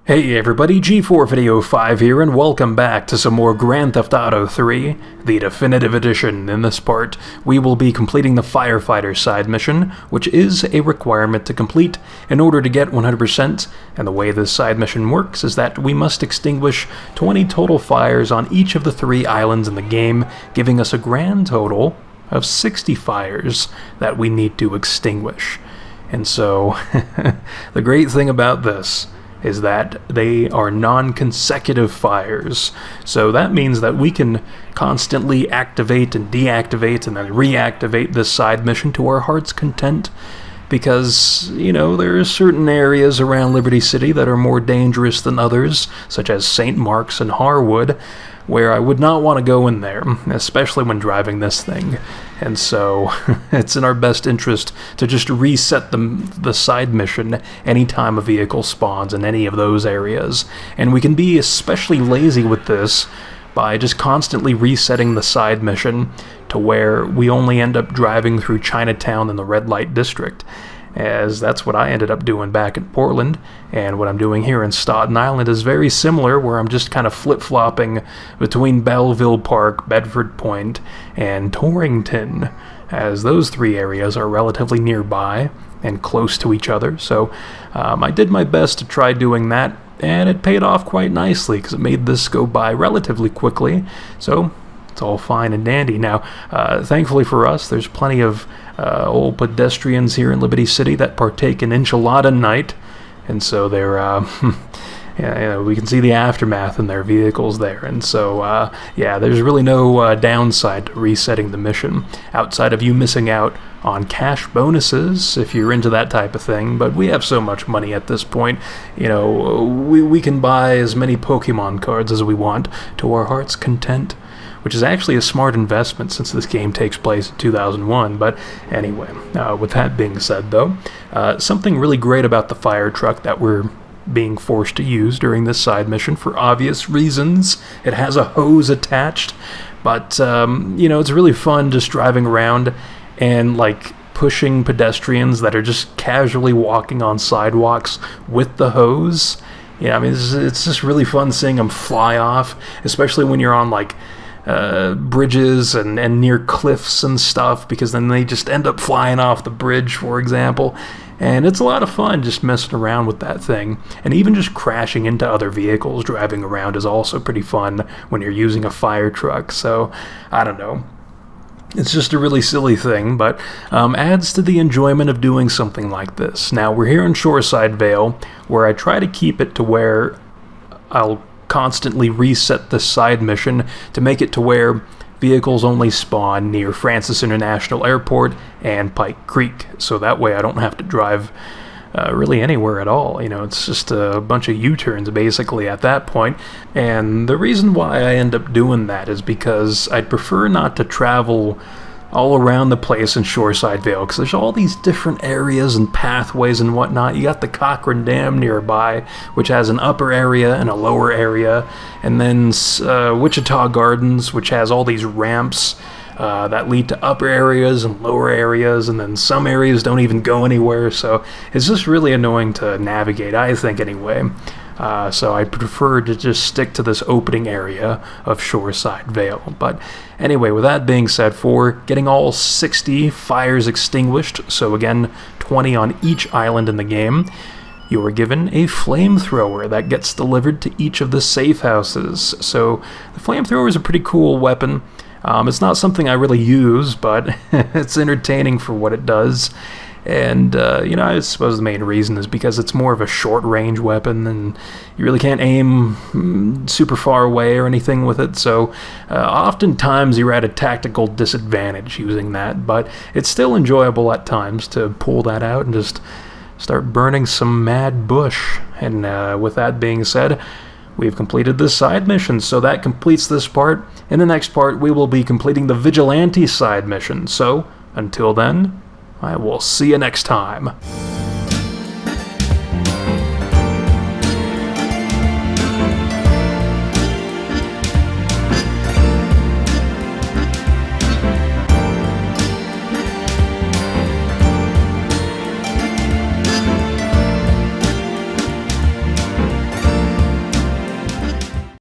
Hey everybody, G4 Video 5 here, and welcome back to some more Grand Theft Auto 3, the definitive edition. In this part, we will be completing the Firefighter side mission, which is a requirement to complete in order to get 100%, and the way this side mission works is that we must extinguish 20 total fires on each of the 3 islands in the game, giving us a grand total of 60 fires that we need to extinguish. And so, the great thing about this is that they are non-consecutive fires. So that means that we can constantly activate and deactivate and then reactivate this side mission to our heart's content, because, you know, there are certain areas around Liberty City that are more dangerous than others, such as St. Mark's and Harwood, where I would not want to go in there, especially when driving this thing. And so, it's in our best interest to just reset the side mission anytime a vehicle spawns in any of those areas. And we can be especially lazy with this by just constantly resetting the side mission to where we only end up driving through Chinatown and the red light district, as that's what I ended up doing back in Portland, and what I'm doing here in Staten Island is very similar, where I'm just kind of flip-flopping between Belleville Park, Bedford Point, and Torrington, as those 3 areas are relatively nearby and close to each other. So I did my best to try doing that, and it paid off quite nicely, because it made this go by relatively quickly, so it's all fine and dandy. Now, thankfully for us, there's plenty of old pedestrians here in Liberty City that partake in enchilada night, and so they're, we can see the aftermath in their vehicles there, and so, yeah, there's really no downside to resetting the mission, outside of you missing out on cash bonuses, if you're into that type of thing. But we have so much money at this point, you know, we can buy as many Pokemon cards as we want to our heart's content, which is actually a smart investment since this game takes place in 2001. But anyway, with that being said though, something really great about the fire truck that we're being forced to use during this side mission, for obvious reasons, it has a hose attached, but you know, it's really fun just driving around and like pushing pedestrians that are just casually walking on sidewalks with the hose. Yeah, I mean, it's just really fun seeing them fly off, especially when you're on like bridges and near cliffs and stuff, because then they just end up flying off the bridge, for example. And it's a lot of fun just messing around with that thing. And even just crashing into other vehicles driving around is also pretty fun when you're using a fire truck. So, I don't know. It's just a really silly thing, but adds to the enjoyment of doing something like this. Now, we're here in Shoreside Vale, where I try to keep it to where I'll constantly reset the side mission to make it to where vehicles only spawn near Francis International Airport and Pike Creek, so that way I don't have to drive really anywhere at all. You know, it's just a bunch of U-turns basically at that point. And the reason why I end up doing that is because I'd prefer not to travel all around the place in Shoreside Vale, because there's all these different areas and pathways and whatnot. You got the Cochrane Dam nearby, which has an upper area and a lower area, and then Wichita Gardens, which has all these ramps that lead to upper areas and lower areas, and then some areas don't even go anywhere, so it's just really annoying to navigate, I think, anyway. So I prefer to just stick to this opening area of Shoreside Vale. But anyway, with that being said, for getting all 60 fires extinguished, so again, 20 on each island in the game, you are given a flamethrower that gets delivered to each of the safe houses. So the flamethrower is a pretty cool weapon. It's not something I really use, but it's entertaining for what it does. And, you know, I suppose the main reason is because it's more of a short-range weapon, and you really can't aim super far away or anything with it, so oftentimes you're at a tactical disadvantage using that, but it's still enjoyable at times to pull that out and just start burning some mad bush. And with that being said, we've completed this side mission, so that completes this part. In the next part, we will be completing the Vigilante side mission, so until then, I will see you next time.